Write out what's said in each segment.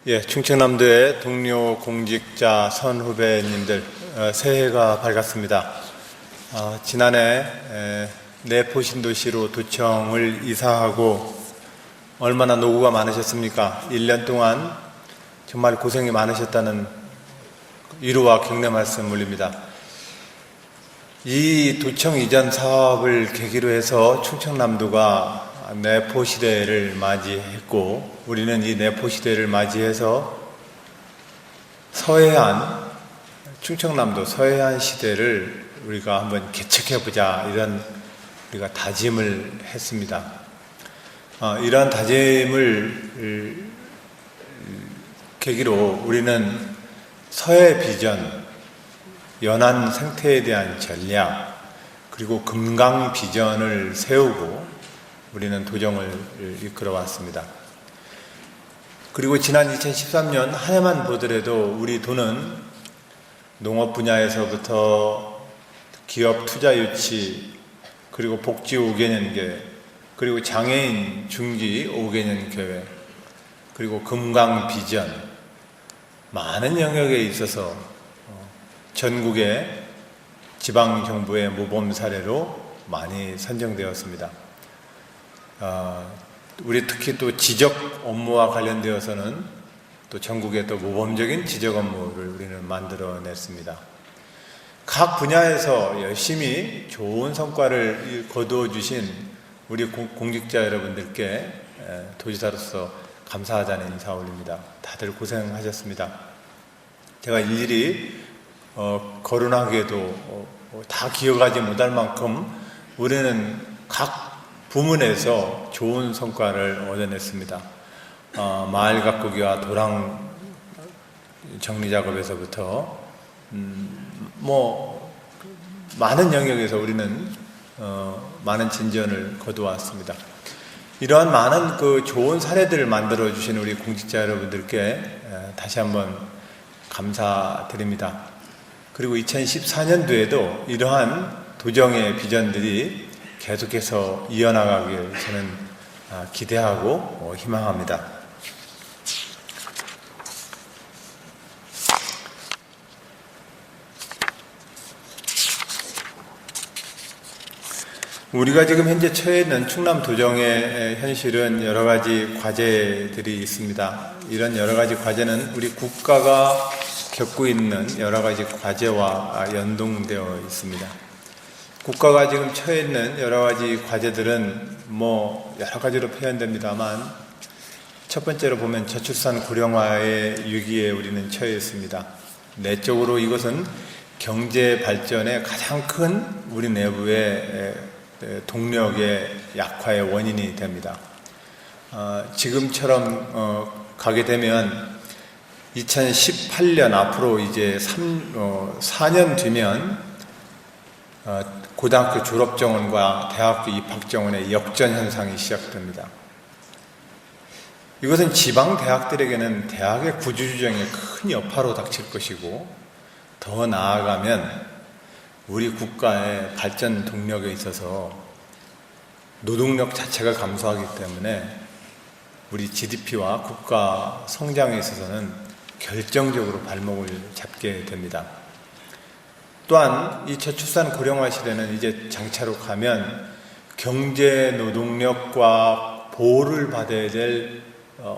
예, 충청남도의 동료 공직자 선후배님들, 새해가 밝았습니다. 지난해 내포신도시로 도청을 이사하고 얼마나 노고가 많으셨습니까? 1년 동안 정말 고생이 많으셨다는 위로와 격려 말씀 올립니다. 이 도청 이전 사업을 계기로 해서 충청남도가 내포시대를 맞이했고, 우리는 이 내포시대를 맞이해서 충청남도 서해안 시대를 우리가 한번 개척해보자, 이런 우리가 다짐을 했습니다. 이러한 다짐을 계기로 우리는 서해 비전, 연안 생태에 대한 전략, 그리고 금강 비전을 세우고 우리는 도정을 이끌어 왔습니다. 그리고 지난 2013년 한 해만 보더라도 우리 도는 농업 분야에서부터 기업 투자 유치, 그리고 복지 5개년 계획, 그리고 장애인 중지 5개년 계획, 그리고 금강 비전, 많은 영역에 있어서 전국의 지방정부의 모범 사례로 많이 선정되었습니다. 우리 특히 또 지적 업무와 관련되어서는 또 전국의 또 모범적인 지적 업무를 우리는 만들어냈습니다. 각 분야에서 열심히 좋은 성과를 거두어 주신 우리 공직자 여러분들께 도지사로서 감사하다는 인사 올립니다. 다들 고생하셨습니다. 제가 일일이 거론하기에도 다 기억하지 못할 만큼 우리는 각 부문에서 좋은 성과를 얻어냈습니다. 마을 가꾸기와 도랑 정리 작업에서부터 많은 영역에서 우리는 많은 진전을 거두었습니다. 이러한 많은 그 좋은 사례들을 만들어 주신 우리 공직자 여러분들께 다시 한번 감사드립니다. 그리고 2014년도에도 이러한 도정의 비전들이 계속해서 이어나가길 저는 기대하고 희망합니다. 우리가 지금 현재 처해 있는 충남 도정의 현실은 여러 가지 과제들이 있습니다. 이런 여러 가지 과제는 우리 국가가 겪고 있는 여러 가지 과제와 연동되어 있습니다. 국가가 지금 처해 있는 여러 가지 과제들은 여러 가지로 표현됩니다만, 첫 번째로 보면 저출산 고령화의 위기에 우리는 처해 있습니다. 내적으로 이것은 경제 발전의 가장 큰 우리 내부의 동력의 약화의 원인이 됩니다. 지금처럼 가게 되면 2018년 앞으로 이제 4년 뒤면 고등학교 졸업 정원과 대학교 입학 정원의 역전 현상이 시작됩니다. 이것은 지방 대학들에게는 대학의 구조조정에 큰 여파로 닥칠 것이고, 더 나아가면 우리 국가의 발전 동력에 있어서 노동력 자체가 감소하기 때문에 우리 GDP와 국가 성장에 있어서는 결정적으로 발목을 잡게 됩니다. 또한 이 저출산 고령화 시대는 이제 장차로 가면 경제 노동력과 보호를 받아야 될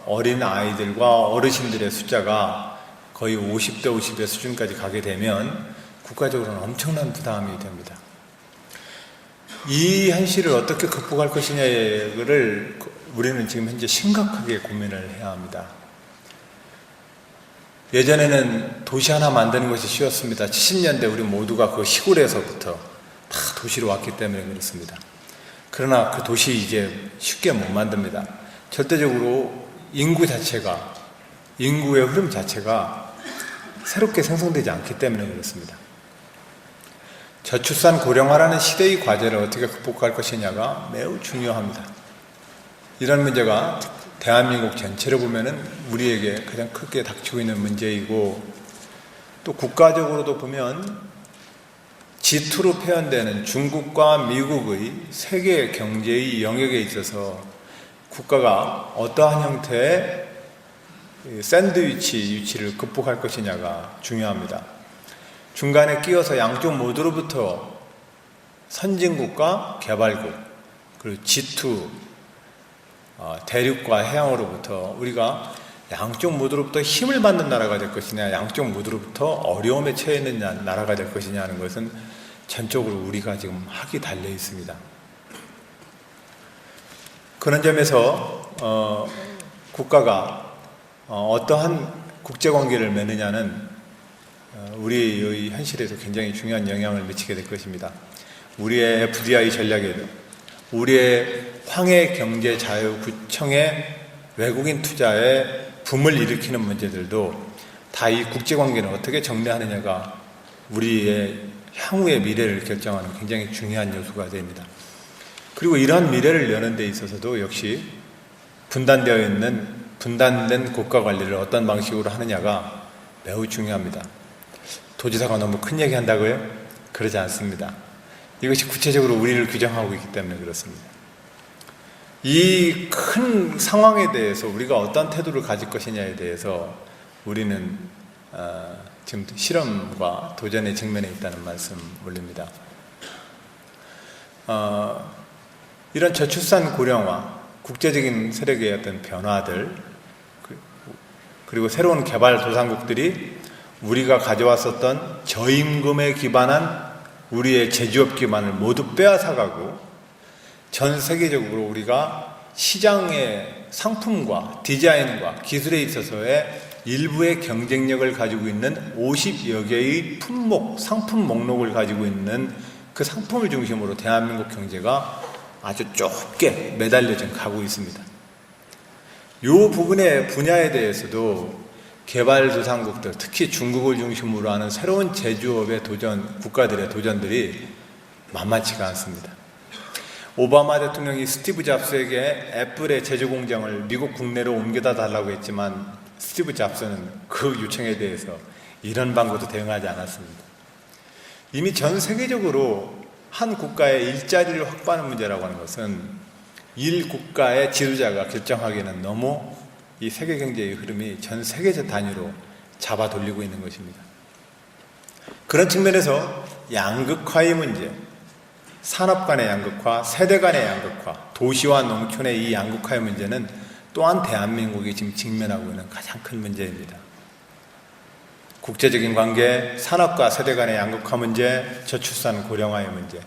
어린 아이들과 어르신들의 숫자가 거의 50대 50의 수준까지 가게 되면 국가적으로는 엄청난 부담이 됩니다. 이 현실을 어떻게 극복할 것이냐를 우리는 지금 현재 심각하게 고민을 해야 합니다. 예전에는 도시 하나 만드는 것이 쉬웠습니다. 70년대 우리 모두가 그 시골에서부터 다 도시로 왔기 때문에 그렇습니다. 그러나 그 도시 이제 쉽게 못 만듭니다. 절대적으로 인구의 흐름 자체가 새롭게 생성되지 않기 때문에 그렇습니다. 저출산 고령화라는 시대의 과제를 어떻게 극복할 것이냐가 매우 중요합니다. 이런 문제가 대한민국 전체를 보면은 우리에게 가장 크게 닥치고 있는 문제이고, 또 국가적으로도 보면 G2로 표현되는 중국과 미국의 세계 경제의 영역에 있어서 국가가 어떠한 형태의 샌드위치 위치를 극복할 것이냐가 중요합니다. 중간에 끼어서 양쪽 모두로부터 선진국과 개발국, 그리고 G2, 대륙과 해양으로부터 우리가 양쪽 모두로부터 힘을 받는 나라가 될 것이냐, 양쪽 모두로부터 어려움에 처해 있는 나라가 될 것이냐 하는 것은 전적으로 우리가 지금 학이 달려 있습니다. 그런 점에서 국가가 어떠한 국제관계를 맺느냐는 우리의 현실에서 굉장히 중요한 영향을 미치게 될 것입니다. 우리의 FDI 전략에도, 우리의 황해경제자유구청의 외국인 투자에 붐을 일으키는 문제들도 다 이 국제관계는 어떻게 정리하느냐가 우리의 향후의 미래를 결정하는 굉장히 중요한 요소가 됩니다. 그리고 이러한 미래를 여는 데 있어서도 역시 분단되어 있는 분단된 국가 관리를 어떤 방식으로 하느냐가 매우 중요합니다. 도지사가 너무 큰 얘기 한다고요? 그러지 않습니다. 이것이 구체적으로 우리를 규정하고 있기 때문에 그렇습니다. 이 큰 상황에 대해서 우리가 어떤 태도를 가질 것이냐에 대해서 우리는 지금 실험과 도전에 직면해 있다는 말씀 올립니다. 이런 저출산 고령화, 국제적인 세력의 어떤 변화들, 그리고 새로운 개발 도상국들이 우리가 가져왔었던 저임금에 기반한 우리의 제조업 기반을 모두 빼앗아가고 전 세계적으로 우리가 시장의 상품과 디자인과 기술에 있어서의 일부의 경쟁력을 가지고 있는 50여 개의 품목, 상품 목록을 가지고 있는 그 상품을 중심으로 대한민국 경제가 아주 좁게 매달려 지금 가고 있습니다. 이 부분의 분야에 대해서도 개발도상국들, 특히 중국을 중심으로 하는 새로운 제조업의 도전, 국가들의 도전들이 만만치가 않습니다. 오바마 대통령이 스티브 잡스에게 애플의 제조 공장을 미국 국내로 옮겨다 달라고 했지만 스티브 잡스는 그 요청에 대해서 이런 방법도 대응하지 않았습니다. 이미 전 세계적으로 한 국가의 일자리를 확보하는 문제라고 하는 것은 일 국가의 지도자가 결정하기에는 너무 이 세계 경제의 흐름이 전 세계적 단위로 잡아 돌리고 있는 것입니다. 그런 측면에서 양극화의 문제, 산업 간의 양극화, 세대 간의 양극화, 도시와 농촌의 이 양극화의 문제는 또한 대한민국이 지금 직면하고 있는 가장 큰 문제입니다. 국제적인 관계, 산업과 세대 간의 양극화 문제, 저출산 고령화의 문제,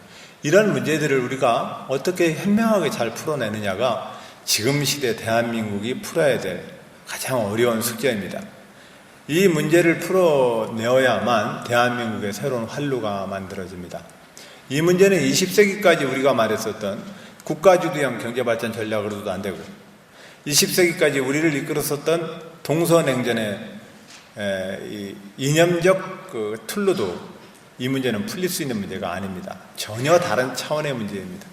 이런 문제들을 우리가 어떻게 현명하게 잘 풀어내느냐가 지금 시대 대한민국이 풀어야 될 가장 어려운 숙제입니다. 이 문제를 풀어내어야만 대한민국의 새로운 활로가 만들어집니다. 이 문제는 20세기까지 우리가 말했었던 국가주도형 경제발전 전략으로도 안 되고 20세기까지 우리를 이끌었었던 동서냉전의 이념적 툴로도 이 문제는 풀릴 수 있는 문제가 아닙니다. 전혀 다른 차원의 문제입니다.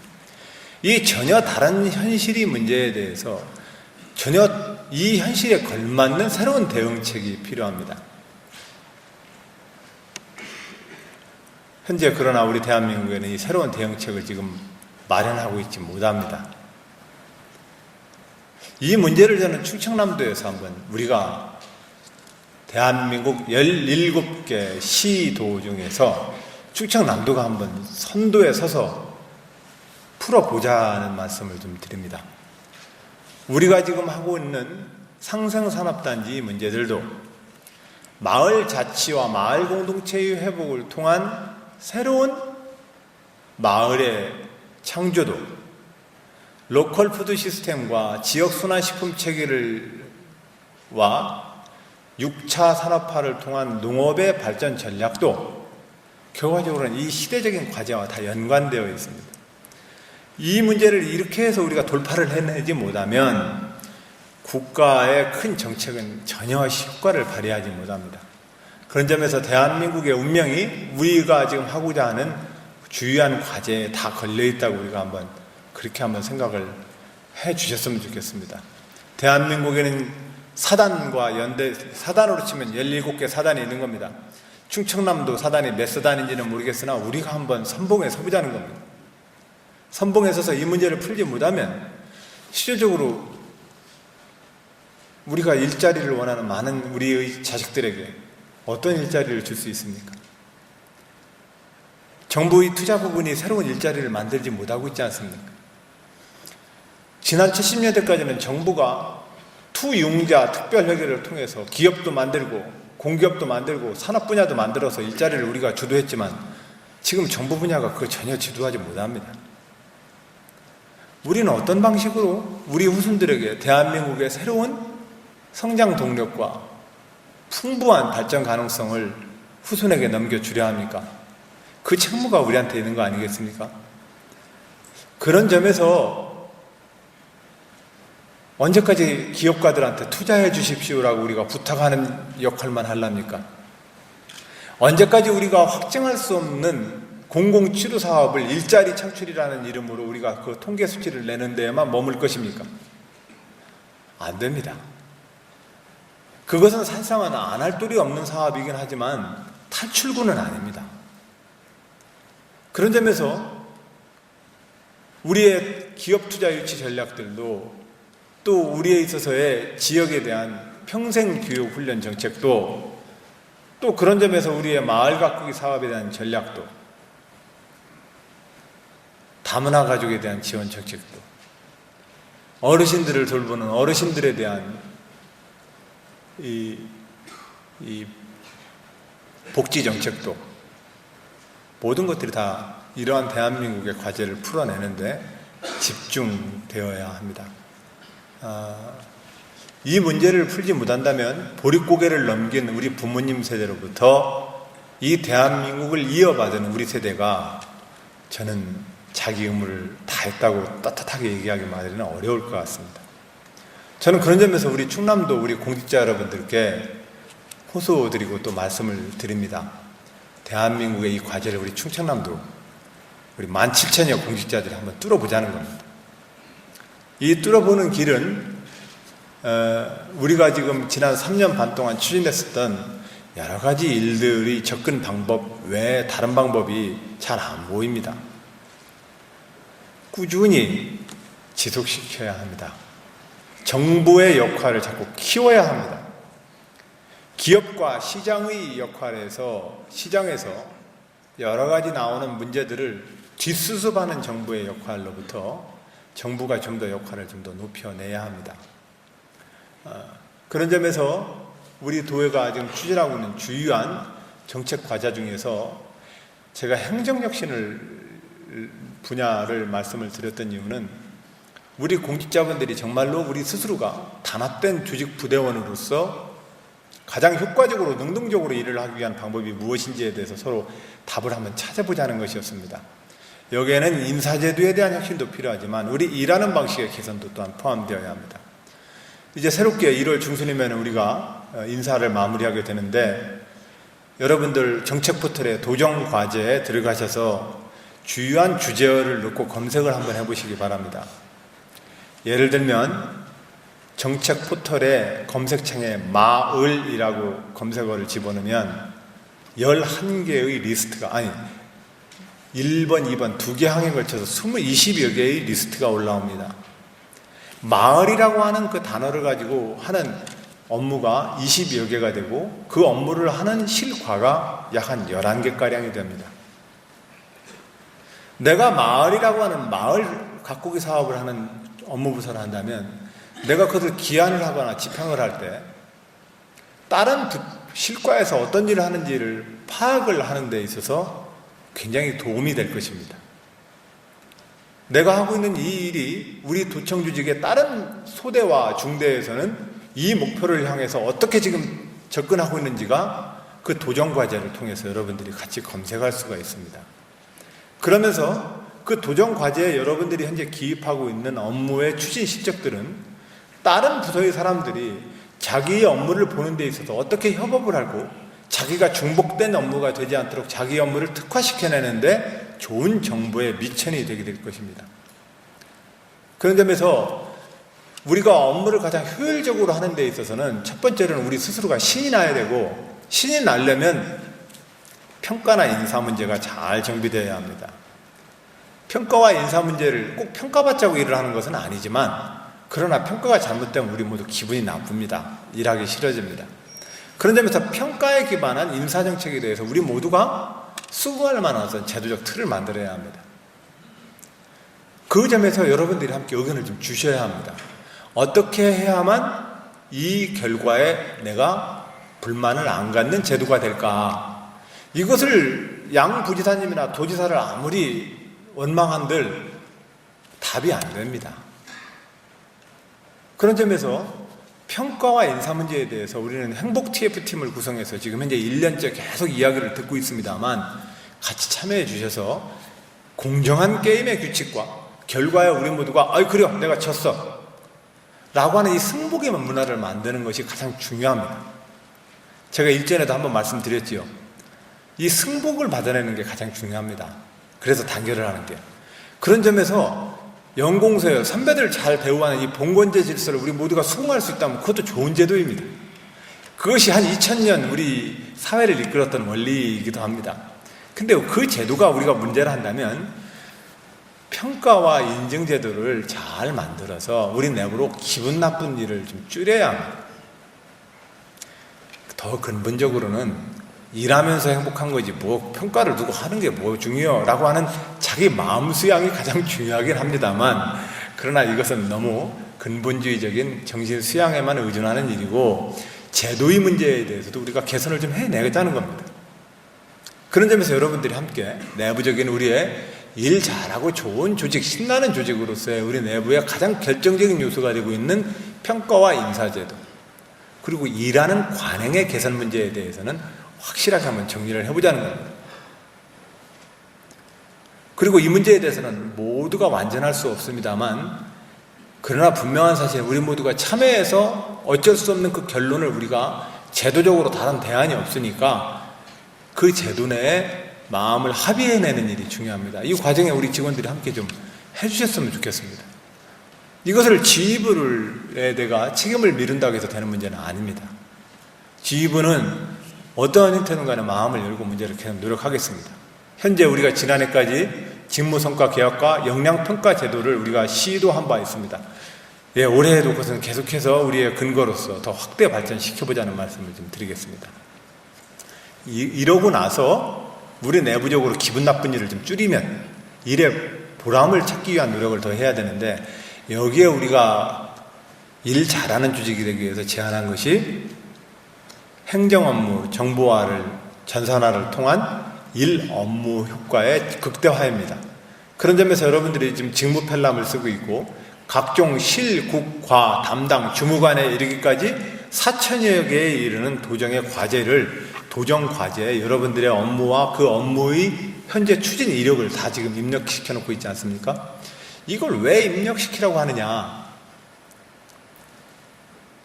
이 전혀 다른 현실이 문제에 대해서 전혀 이 현실에 걸맞는 새로운 대응책이 필요합니다. 현재 그러나 우리 대한민국에는 이 새로운 대응책을 지금 마련하고 있지 못합니다. 이 문제를 저는 충청남도에서 한번 우리가 대한민국 17개 시도 중에서 충청남도가 한번 선도에 서서 풀어보자는 말씀을 좀 드립니다. 우리가 지금 하고 있는 상생산업단지 문제들도 마을 자치와 마을 공동체의 회복을 통한 새로운 마을의 창조도, 로컬 푸드 시스템과 지역 순환식품 체계와 6차 산업화를 통한 농업의 발전 전략도 결과적으로는 이 시대적인 과제와 다 연관되어 있습니다. 이 문제를 이렇게 해서 우리가 돌파를 해내지 못하면 국가의 큰 정책은 전혀 효과를 발휘하지 못합니다. 그런 점에서 대한민국의 운명이 우리가 지금 하고자 하는 주요한 과제에 다 걸려있다고 우리가 그렇게 한번 생각을 해 주셨으면 좋겠습니다. 대한민국에는 사단과 연대, 사단으로 치면 17개 사단이 있는 겁니다. 충청남도 사단이 몇 사단인지는 모르겠으나 우리가 한번 선봉에 서보자는 겁니다. 선봉에 서서 이 문제를 풀지 못하면 실질적으로 우리가 일자리를 원하는 많은 우리의 자식들에게 어떤 일자리를 줄 수 있습니까? 정부의 투자 부분이 새로운 일자리를 만들지 못하고 있지 않습니까? 지난 70년대까지는 정부가 투융자 특별회계를 통해서 기업도 만들고 공기업도 만들고 산업 분야도 만들어서 일자리를 우리가 주도했지만 지금 정부 분야가 그걸 전혀 주도하지 못합니다. 우리는 어떤 방식으로 우리 후손들에게 대한민국의 새로운 성장 동력과 풍부한 발전 가능성을 후손에게 넘겨주려 합니까? 그 책무가 우리한테 있는 거 아니겠습니까? 그런 점에서 언제까지 기업가들한테 투자해 주십시오라고 우리가 부탁하는 역할만 하려합니까? 언제까지 우리가 확증할 수 없는 공공치료 사업을 일자리 창출이라는 이름으로 우리가 그 통계 수치를 내는 데에만 머물 것입니까? 안 됩니다. 그것은 사실상은 안 할 도리 없는 사업이긴 하지만 탈출구는 아닙니다. 그런 점에서 우리의 기업 투자 유치 전략들도 또 우리에 있어서의 지역에 대한 평생 교육 훈련 정책도 또 그런 점에서 우리의 마을 가꾸기 사업에 대한 전략도 다문화 가족에 대한 지원 정책도 어르신들을 돌보는 어르신들에 대한 이 복지 정책도 모든 것들이 다 이러한 대한민국의 과제를 풀어내는데 집중되어야 합니다. 이 문제를 풀지 못한다면 보릿고개를 넘긴 우리 부모님 세대로부터 이 대한민국을 이어받은 우리 세대가 저는 자기 의무를 다했다고 떳떳하게 얘기하기만은 어려울 것 같습니다. 저는 그런 점에서 우리 충남도 우리 공직자 여러분들께 호소드리고 또 말씀을 드립니다. 대한민국의 이 과제를 우리 충청남도 우리 17,000여 공직자들이 한번 뚫어보자는 겁니다. 이 뚫어보는 길은 우리가 지금 지난 3년 반 동안 추진했었던 여러 가지 일들의 접근 방법 외에 다른 방법이 잘 안 보입니다. 꾸준히 지속시켜야 합니다. 정부의 역할을 자꾸 키워야 합니다. 기업과 시장의 역할에서 시장에서 여러 가지 나오는 문제들을 뒷수습하는 정부의 역할로부터 정부가 좀 더 역할을 좀 더 높여내야 합니다. 그런 점에서 우리 도회가 지금 추진하고 있는 주요한 정책 과제 중에서 제가 행정혁신을 분야를 말씀을 드렸던 이유는 우리 공직자분들이 정말로 우리 스스로가 단합된 조직 부대원으로서 가장 효과적으로 능동적으로 일을 하기 위한 방법이 무엇인지에 대해서 서로 답을 한번 찾아보자는 것이었습니다. 여기에는 인사제도에 대한 혁신도 필요하지만 우리 일하는 방식의 개선도 또한 포함되어야 합니다. 이제 새롭게 1월 중순이면 우리가 인사를 마무리하게 되는데 여러분들 정책 포털에 도정 과제에 들어가셔서 주요한 주제어를 넣고 검색을 한번 해보시기 바랍니다. 예를 들면 정책 포털에 검색창에 마을이라고 검색어를 집어넣으면 11개의 리스트가 1번, 2번 두 개 항에 걸쳐서 20여 개의 리스트가 올라옵니다. 마을이라고 하는 그 단어를 가지고 하는 업무가 20여 개가 되고 그 업무를 하는 실과가 약 한 11개가량이 됩니다. 내가 마을이라고 하는 마을 가꾸기 사업을 하는 업무 부서를 한다면 내가 그것을 기한을 하거나 집행을 할 때 다른 실과에서 어떤 일을 하는지를 파악을 하는 데 있어서 굉장히 도움이 될 것입니다. 내가 하고 있는 이 일이 우리 도청 조직의 다른 소대와 중대에서는 이 목표를 향해서 어떻게 지금 접근하고 있는지가 그 도정 과제를 통해서 여러분들이 같이 검색할 수가 있습니다. 그러면서 그 도정 과제에 여러분들이 현재 기입하고 있는 업무의 추진 실적들은 다른 부서의 사람들이 자기의 업무를 보는 데 있어서 어떻게 협업을 하고 자기가 중복된 업무가 되지 않도록 자기 업무를 특화시켜내는데 좋은 정보의 미천이 되게 될 것입니다. 그런 점에서 우리가 업무를 가장 효율적으로 하는 데 있어서는 첫 번째로는 우리 스스로가 신이 나야 되고 신이 나려면 평가나 인사 문제가 잘 정비되어야 합니다. 평가와 인사 문제를 꼭 평가받자고 일을 하는 것은 아니지만 그러나 평가가 잘못되면 우리 모두 기분이 나쁩니다. 일하기 싫어집니다. 그런 점에서 평가에 기반한 인사정책에 대해서 우리 모두가 수긍할 만한 어떤 제도적 틀을 만들어야 합니다. 그 점에서 여러분들이 함께 의견을 좀 주셔야 합니다. 어떻게 해야만 이 결과에 내가 불만을 안 갖는 제도가 될까? 이것을 양 부지사님이나 도지사를 아무리 원망한들 답이 안 됩니다. 그런 점에서 평가와 인사 문제에 대해서 우리는 행복 TF팀을 구성해서 지금 현재 1년째 계속 이야기를 듣고 있습니다만 같이 참여해 주셔서 공정한 게임의 규칙과 결과에 우리 모두가 그래요 내가 졌어 라고 하는 이 승복의 문화를 만드는 것이 가장 중요합니다. 제가 일전에도 한번 말씀드렸지요. 이 승복을 받아내는 게 가장 중요합니다. 그래서 단결을 하는 게. 그런 점에서 연공서열, 선배들 잘 대우하는 이 봉건제 질서를 우리 모두가 수긍할 수 있다면 그것도 좋은 제도입니다. 그것이 한 2000년 우리 사회를 이끌었던 원리이기도 합니다. 근데 그 제도가 우리가 문제를 한다면 평가와 인증 제도를 잘 만들어서 우리 내부로 기분 나쁜 일을 좀 줄여야 합니다. 더 근본적으로는 일하면서 행복한 거지 뭐 평가를 두고 하는 게 뭐 중요라고 하는 자기 마음 수양이 가장 중요하긴 합니다만 그러나 이것은 너무 근본주의적인 정신 수양에만 의존하는 일이고 제도의 문제에 대해서도 우리가 개선을 좀 해내겠다는 겁니다. 그런 점에서 여러분들이 함께 내부적인 우리의 일 잘하고 좋은 조직, 신나는 조직으로서의 우리 내부의 가장 결정적인 요소가 되고 있는 평가와 인사제도 그리고 일하는 관행의 개선 문제에 대해서는 확실하게 한번 정리를 해보자는 겁니다. 그리고 이 문제에 대해서는 모두가 완전할 수 없습니다만 그러나 분명한 사실 우리 모두가 참여해서 어쩔 수 없는 그 결론을 우리가 제도적으로 다른 대안이 없으니까 그 제도 내에 마음을 합의해내는 일이 중요합니다. 이 과정에 우리 직원들이 함께 좀 해주셨으면 좋겠습니다. 이것을 지휘부에 내가 책임을 미룬다고 해서 되는 문제는 아닙니다. 지휘부는 어떠한 형태든 간에 마음을 열고 문제를 계속 노력하겠습니다. 현재 우리가 지난해까지 직무성과 계약과 역량평가 제도를 우리가 시도한 바 있습니다. 올해에도 그것은 계속해서 우리의 근거로서 더 확대 발전시켜보자는 말씀을 좀 드리겠습니다. 이러고 나서 우리 내부적으로 기분 나쁜 일을 좀 줄이면 일의 보람을 찾기 위한 노력을 더 해야 되는데 여기에 우리가 일 잘하는 조직이 되기 위해서 제안한 것이 행정 업무 정보화를 전산화를 통한 일 업무 효과의 극대화입니다. 그런 점에서 여러분들이 지금 직무 편람을 쓰고 있고 각종 실, 국, 과, 담당, 주무관에 이르기까지 4천여 개에 이르는 도정의 과제를 도정 과제에 여러분들의 업무와 그 업무의 현재 추진 이력을 다 지금 입력시켜 놓고 있지 않습니까? 이걸 왜 입력시키라고 하느냐?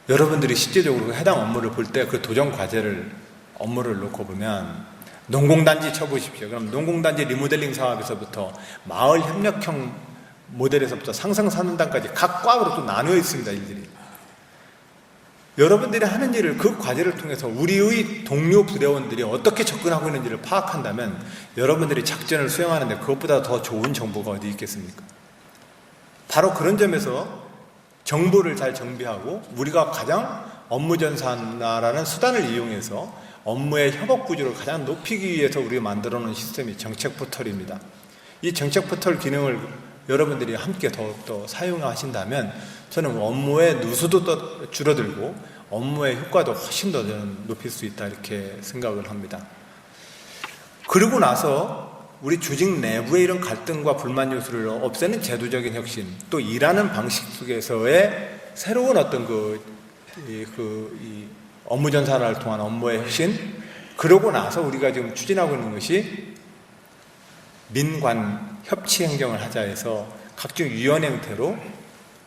여러분들이 실제적으로 해당 업무를 볼 때 그 도정 과제를 업무를 놓고 보면 농공단지 쳐보십시오. 그럼 농공단지 리모델링 사업에서부터 마을 협력형 모델에서부터 상상산업단까지 각 과으로 또 나누어 있습니다. 일들이. 여러분들이 하는 일을 그 과제를 통해서 우리의 동료 부대원들이 어떻게 접근하고 있는지를 파악한다면 여러분들이 작전을 수행하는데 그것보다 더 좋은 정보가 어디 있겠습니까? 바로 그런 점에서 정보를 잘 정비하고 우리가 가장 업무 전산화라는 수단을 이용해서 업무의 협업 구조를 가장 높이기 위해서 우리가 만들어 놓은 시스템이 정책 포털입니다. 이 정책 포털 기능을 여러분들이 함께 더욱더 사용하신다면 저는 업무의 누수도 줄어들고 업무의 효과도 훨씬 더 저는 높일 수 있다 이렇게 생각을 합니다. 그리고 나서 우리 조직 내부의 이런 갈등과 불만 요소를 없애는 제도적인 혁신, 또 일하는 방식 속에서의 새로운 어떤 이 업무 전산화를 통한 업무의 혁신, 그러고 나서 우리가 지금 추진하고 있는 것이 민관 협치 행정을 하자 해서 각종 위원 형태로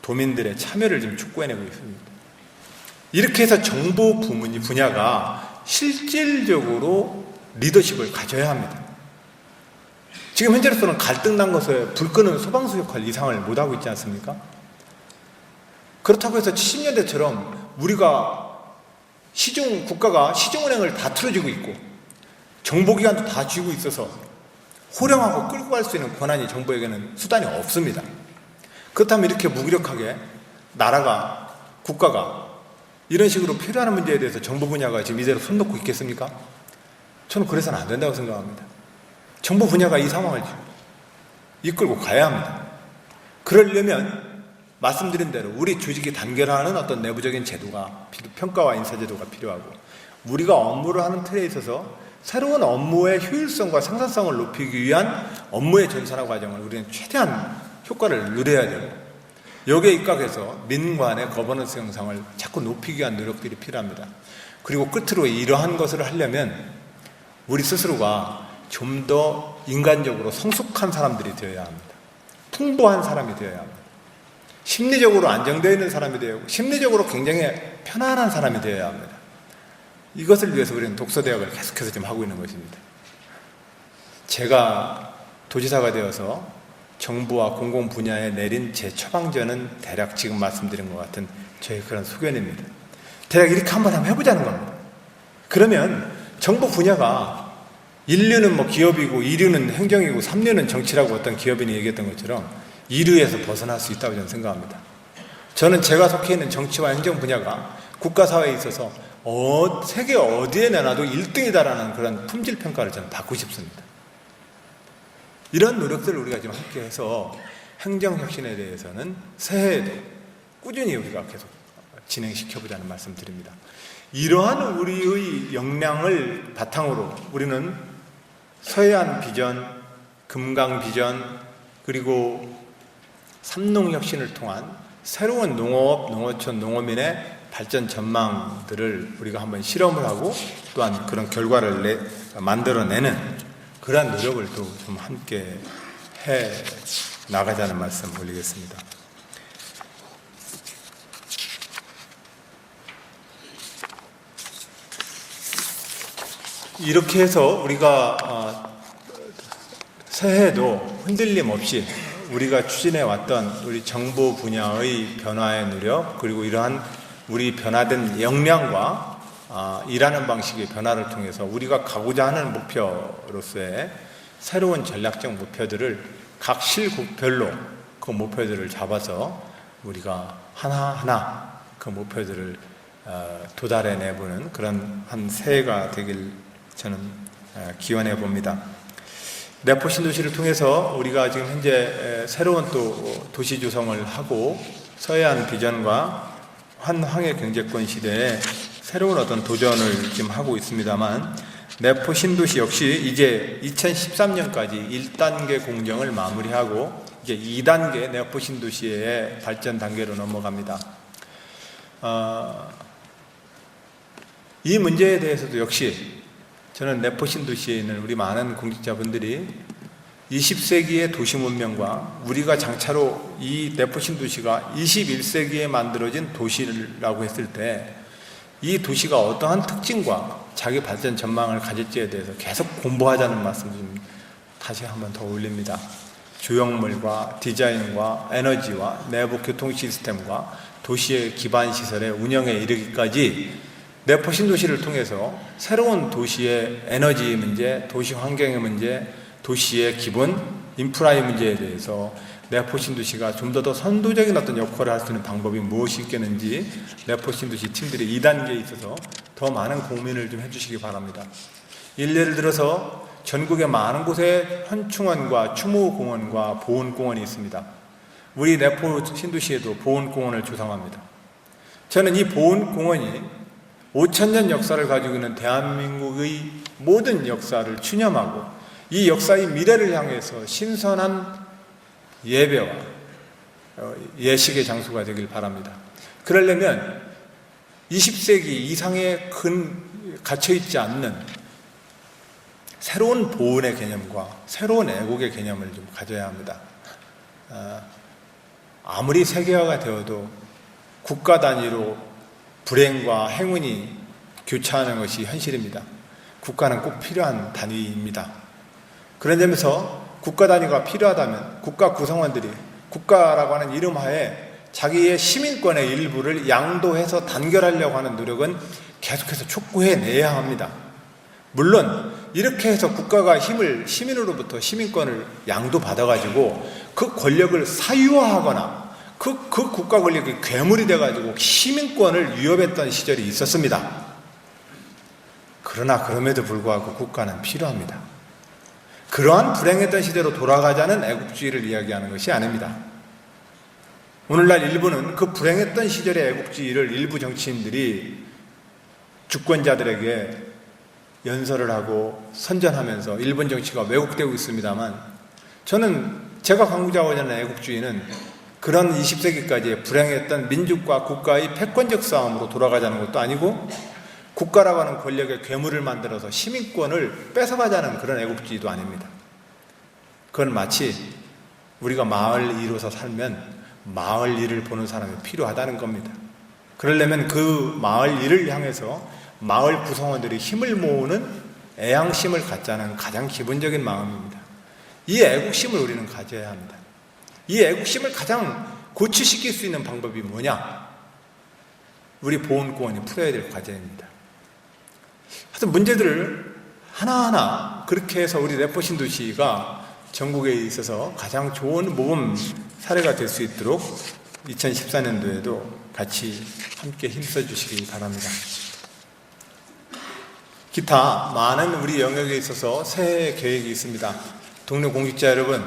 도민들의 참여를 지금 촉구해내고 있습니다. 이렇게 해서 정보 분야가 실질적으로 리더십을 가져야 합니다. 지금 현재로서는 갈등 난 것에 불 끄는 소방수 역할 이상을 못하고 있지 않습니까? 그렇다고 해서 70년대처럼 우리가 국가가 시중은행을 다 틀어주고 있고 정보기관도 다 쥐고 있어서 호령하고 끌고 갈 수 있는 권한이 정부에게는 수단이 없습니다. 그렇다면 이렇게 무기력하게 나라가, 국가가 이런 식으로 필요한 문제에 대해서 정부 분야가 지금 이대로 손 놓고 있겠습니까? 저는 그래서는 안 된다고 생각합니다. 정부 분야가 이 상황을 이끌고 가야 합니다. 그러려면 말씀드린 대로 우리 조직이 단결하는 어떤 내부적인 제도가, 평가와 인사제도가 필요하고, 우리가 업무를 하는 틀에 있어서 새로운 업무의 효율성과 생산성을 높이기 위한 업무의 전산화 과정을 우리는 최대한 효과를 누려야 되고, 여기에 입각해서 민관의 거버넌스 형상을 자꾸 높이기 위한 노력들이 필요합니다. 그리고 끝으로 이러한 것을 하려면 우리 스스로가 좀 더 인간적으로 성숙한 사람들이 되어야 합니다. 풍부한 사람이 되어야 합니다. 심리적으로 안정되어 있는 사람이 되어야 하고, 심리적으로 굉장히 편안한 사람이 되어야 합니다. 이것을 위해서 우리는 독서대학을 계속해서 지금 하고 있는 것입니다. 제가 도지사가 되어서 정부와 공공 분야에 내린 제 처방전은 대략 지금 말씀드린 것 같은 저의 그런 소견입니다. 대략 이렇게 한번 해보자는 겁니다. 그러면 정부 분야가 1류는 뭐 기업이고 2류는 행정이고 3류는 정치라고 어떤 기업인이 얘기했던 것처럼 2류에서 벗어날 수 있다고 저는 생각합니다. 저는 제가 속해 있는 정치와 행정 분야가 국가사회에 있어서 세계 어디에 내놔도 1등이다라는 그런 품질평가를 저는 받고 싶습니다. 이런 노력들을 우리가 지금 함께 해서 행정혁신에 대해서는 새해에도 꾸준히 우리가 계속 진행시켜보자는 말씀 드립니다. 이러한 우리의 역량을 바탕으로 우리는 서해안 비전, 금강 비전, 그리고 삼농혁신을 통한 새로운 농업, 농어촌, 농어민의 발전 전망들을 우리가 한번 실험을 하고 또한 그런 결과를 만들어내는 그러한 노력을 또 좀 함께 해 나가자는 말씀 올리겠습니다. 이렇게 해서 우리가 새해에도 흔들림 없이 우리가 추진해왔던 우리 정부 분야의 변화의 노력, 그리고 이러한 우리 변화된 역량과 일하는 방식의 변화를 통해서 우리가 가고자 하는 목표로서의 새로운 전략적 목표들을 각 실국별로 그 목표들을 잡아서 우리가 하나하나 그 목표들을 도달해내보는 그런 한 새해가 되길 저는 기원해 봅니다. 내포 신도시를 통해서 우리가 지금 현재 새로운 또 도시 조성을 하고 서해안 비전과 환황의 경제권 시대에 새로운 어떤 도전을 지금 하고 있습니다만, 내포 신도시 역시 이제 2013년까지 1단계 공정을 마무리하고 이제 2단계 내포 신도시의 발전 단계로 넘어갑니다. 이 문제에 대해서도 역시 저는 내포 신도시에 있는 우리 많은 공직자분들이 20세기의 도시 문명과 우리가 장차로 이 내포 신도시가 21세기에 만들어진 도시라고 했을 때 이 도시가 어떠한 특징과 자기 발전 전망을 가질지에 대해서 계속 공부하자는 말씀 좀 다시 한번 더 올립니다. 조형물과 디자인과 에너지와 내부 교통 시스템과 도시의 기반 시설의 운영에 이르기까지 내포 신도시를 통해서 새로운 도시의 에너지 문제, 도시 환경의 문제, 도시의 기본 인프라의 문제에 대해서 내포 신도시가 좀 더 선도적인 어떤 역할을 할 수 있는 방법이 무엇이 있겠는지 내포 신도시 팀들이 2단계에 있어서 더 많은 고민을 좀 해주시기 바랍니다. 예를 들어서 전국의 많은 곳에 현충원과 추모공원과 보훈공원이 있습니다. 우리 내포 신도시에도 보훈공원을 조성합니다. 저는 이 보훈공원이 5,000년 역사를 가지고 있는 대한민국의 모든 역사를 추념하고 이 역사의 미래를 향해서 신선한 예배와 예식의 장소가 되길 바랍니다. 그러려면 20세기 이상의 갇혀있지 않는 새로운 보훈의 개념과 새로운 애국의 개념을 좀 가져야 합니다. 아무리 세계화가 되어도 국가 단위로 불행과 행운이 교차하는 것이 현실입니다. 국가는 꼭 필요한 단위입니다. 그런 점에서 국가 단위가 필요하다면 국가 구성원들이 국가라고 하는 이름 하에 자기의 시민권의 일부를 양도해서 단결하려고 하는 노력은 계속해서 촉구해내야 합니다. 물론 이렇게 해서 국가가 시민으로부터 시민권을 양도받아가지고 그 권력을 사유화하거나 그 국가 권력이 괴물이 돼가지고 시민권을 위협했던 시절이 있었습니다. 그러나 그럼에도 불구하고 국가는 필요합니다. 그러한 불행했던 시대로 돌아가자는 애국주의를 이야기하는 것이 아닙니다. 오늘날 일부는 그 불행했던 시절의 애국주의를 일부 정치인들이 주권자들에게 연설을 하고 선전하면서 일본 정치가 왜곡되고 있습니다만, 저는 제가 강구하고자 하는 애국주의는 그런 20세기까지의 불행했던 민족과 국가의 패권적 싸움으로 돌아가자는 것도 아니고, 국가라고 하는 권력의 괴물을 만들어서 시민권을 뺏어가자는 그런 애국주의도 아닙니다. 그건 마치 우리가 마을 이로서 살면 마을 일을 보는 사람이 필요하다는 겁니다. 그러려면 그 마을 일을 향해서 마을 구성원들이 힘을 모으는 애양심을 갖자는 가장 기본적인 마음입니다. 이 애국심을 우리는 가져야 합니다. 이 애국심을 가장 고취시킬 수 있는 방법이 뭐냐? 우리 보훈공원이 풀어야 될 과제입니다. 하여튼 문제들을 하나하나 그렇게 해서 우리 레포신도시가 전국에 있어서 가장 좋은 모범 사례가 될 수 있도록 2014년도에도 같이 함께 힘써 주시기 바랍니다. 기타 많은 우리 영역에 있어서 새해 계획이 있습니다. 동료 공직자 여러분,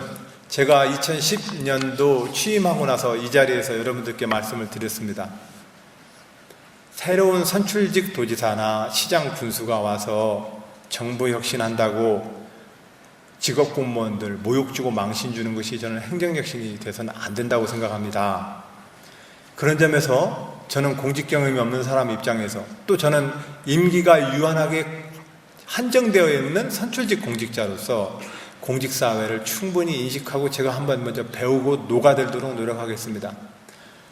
제가 2010년도 취임하고 나서 이 자리에서 여러분들께 말씀을 드렸습니다. 새로운 선출직 도지사나 시장 군수가 와서 정부 혁신한다고 직업 공무원들 모욕 주고 망신 주는 것이 저는 행정혁신이 돼서는 안 된다고 생각합니다. 그런 점에서 저는 공직 경험이 없는 사람 입장에서, 또 저는 임기가 유한하게 한정되어 있는 선출직 공직자로서 공직사회를 충분히 인식하고 제가 한번 먼저 배우고 녹아들도록 노력하겠습니다.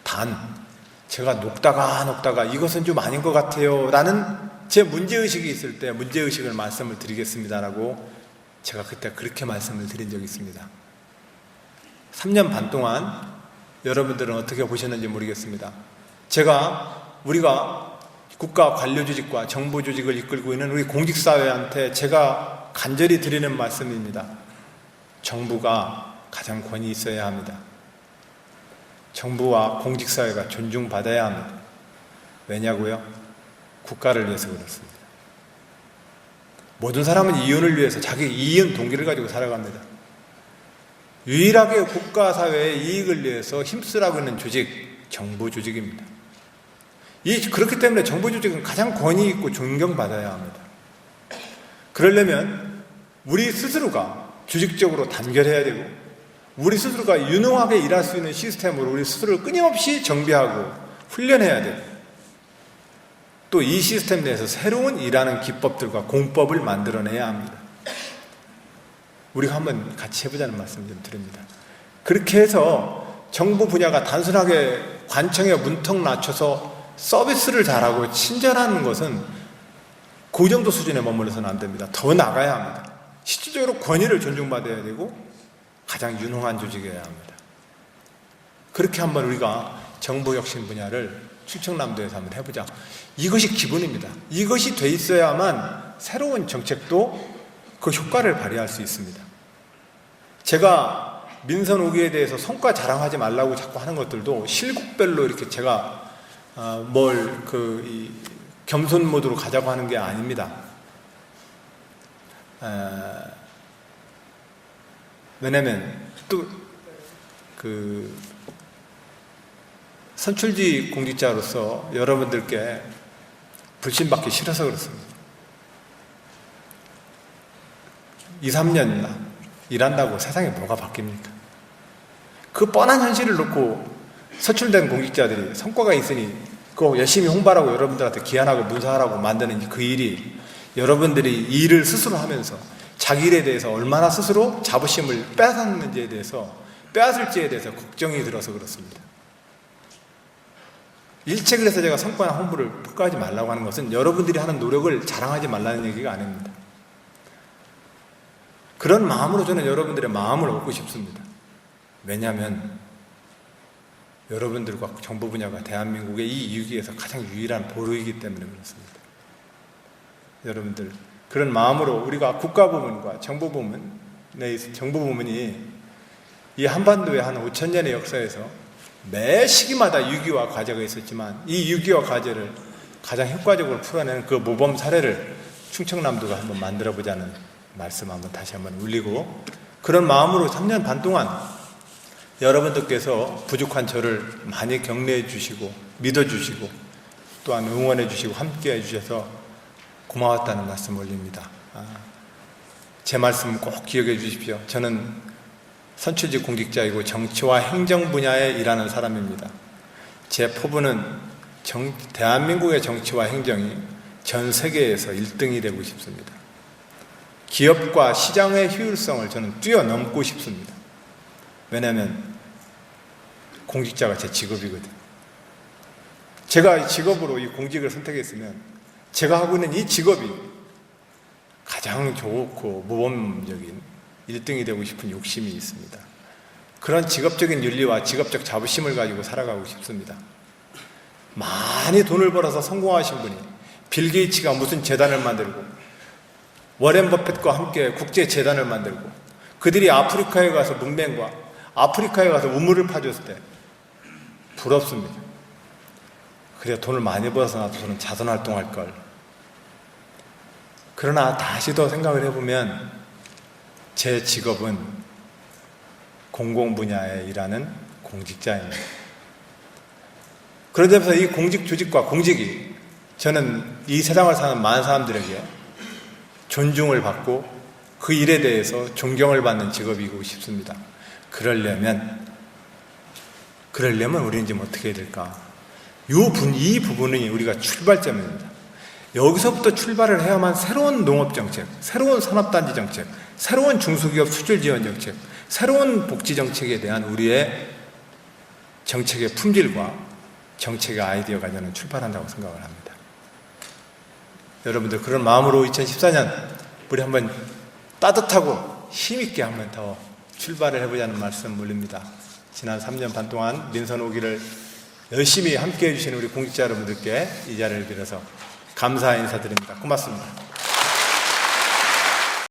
단 제가 녹다가 이것은 좀 아닌 것 같아요 라는 제 문제의식이 있을 때 문제의식을 말씀을 드리겠습니다라고 제가 그때 그렇게 말씀을 드린 적이 있습니다. 3년 반 동안 여러분들은 어떻게 보셨는지 모르겠습니다. 우리가 국가 관료 조직과 정부 조직을 이끌고 있는 우리 공직사회한테 제가 간절히 드리는 말씀입니다. 정부가 가장 권위 있어야 합니다. 정부와 공직사회가 존중받아야 합니다. 왜냐고요? 국가를 위해서 그렇습니다. 모든 사람은 이윤을 위해서 자기 이윤 동기를 가지고 살아갑니다. 유일하게 국가사회의 이익을 위해서 힘쓰라고 있는 조직, 정부 조직입니다. 그렇기 때문에 정부 조직은 가장 권위 있고 존경받아야 합니다. 그러려면 우리 스스로가 조직적으로 단결해야 되고, 우리 스스로가 유능하게 일할 수 있는 시스템으로 우리 스스로를 끊임없이 정비하고 훈련해야 되고, 또 이 시스템 내에서 새로운 일하는 기법들과 공법을 만들어내야 합니다. 우리가 한번 같이 해보자는 말씀 좀 드립니다. 그렇게 해서 정부 분야가 단순하게 관청에 문턱 낮춰서 서비스를 잘하고 친절한 것은 그 정도 수준에 머물러서는 안 됩니다. 더 나가야 합니다. 실질적으로 권위를 존중받아야 되고 가장 유능한 조직이어야 합니다. 그렇게 한번 우리가 정보혁신 분야를 충청남도에서 한번 해보자. 이것이 기본입니다. 이것이 돼 있어야만 새로운 정책도 그 효과를 발휘할 수 있습니다. 제가 민선 5기에 대해서 성과 자랑하지 말라고 자꾸 하는 것들도 실국별로 이렇게 제가 겸손 모드로 가자고 하는 게 아닙니다. 왜냐면 또 선출직 공직자로서 여러분들께 불신받기 싫어서 그렇습니다. 2, 3년 일한다고 세상에 뭐가 바뀝니까? 그 뻔한 현실을 놓고 선출된 공직자들이 성과가 있으니 그거 열심히 홍보하라고 여러분들한테 기한하고 문서하라고 만드는 그 일이, 여러분들이 일을 스스로 하면서 자기 일에 대해서 얼마나 스스로 자부심을 빼앗았을지에 대해서 걱정이 들어서 그렇습니다. 일체 그래서 제가 성과나 홍보를 평가하지 말라고 하는 것은 여러분들이 하는 노력을 자랑하지 말라는 얘기가 아닙니다. 그런 마음으로 저는 여러분들의 마음을 얻고 싶습니다. 왜냐하면 여러분들과 정보 분야가 대한민국의 이 위기에서 가장 유일한 보루이기 때문에 그렇습니다. 여러분들 그런 마음으로 우리가 국가부문과 정보부문이 이 한반도의 한 5,000년의 역사에서 매 시기마다 유기화 과제가 있었지만 이 유기화 과제를 가장 효과적으로 풀어내는 그 모범 사례를 충청남도가 한번 만들어보자는 말씀 한번 다시 한번 올리고, 그런 마음으로 3년 반 동안 여러분들께서 부족한 저를 많이 격려해 주시고 믿어주시고 또한 응원해 주시고 함께 해 주셔서 고마웠다는 말씀 올립니다. 제 말씀 꼭 기억해 주십시오. 저는 선출직 공직자이고 정치와 행정 분야에 일하는 사람입니다. 제 포부는 대한민국의 정치와 행정이 전 세계에서 1등이 되고 싶습니다. 기업과 시장의 효율성을 저는 뛰어넘고 싶습니다. 왜냐하면 공직자가 제 직업이거든요. 제가 이 직업으로 이 공직을 선택했으면 제가 하고 있는 이 직업이 가장 좋고 모범적인 1등이 되고 싶은 욕심이 있습니다. 그런 직업적인 윤리와 직업적 자부심을 가지고 살아가고 싶습니다. 많이 돈을 벌어서 성공하신 분이 빌 게이츠가 무슨 재단을 만들고 워렌 버핏과 함께 국제재단을 만들고 그들이 아프리카에 가서 문맹과 아프리카에 가서 우물을 파줬을 때 부럽습니다. 그래 돈을 많이 벌어서 나도 저는 자선활동할 걸. 그러나 다시 더 생각을 해보면 제 직업은 공공 분야에 일하는 공직자입니다. 그러면서 이 공직 조직과 공직이 저는 이 세상을 사는 많은 사람들에게 존중을 받고 그 일에 대해서 존경을 받는 직업이고 싶습니다. 그러려면 우리는 지금 어떻게 해야 될까? 이 부분이 우리가 출발점입니다. 여기서부터 출발을 해야만 새로운 농업정책, 새로운 산업단지 정책, 새로운 중소기업 수출 지원 정책, 새로운 복지 정책에 대한 우리의 정책의 품질과 정책의 아이디어가 저는 출발한다고 생각을 합니다. 여러분들 그런 마음으로 2014년 우리 한번 따뜻하고 힘있게 한번 더 출발을 해보자는 말씀 올립니다. 지난 3년 반 동안 민선 5기를 열심히 함께 해주신 우리 공직자 여러분들께 이 자리를 빌어서 감사 인사드립니다. 고맙습니다.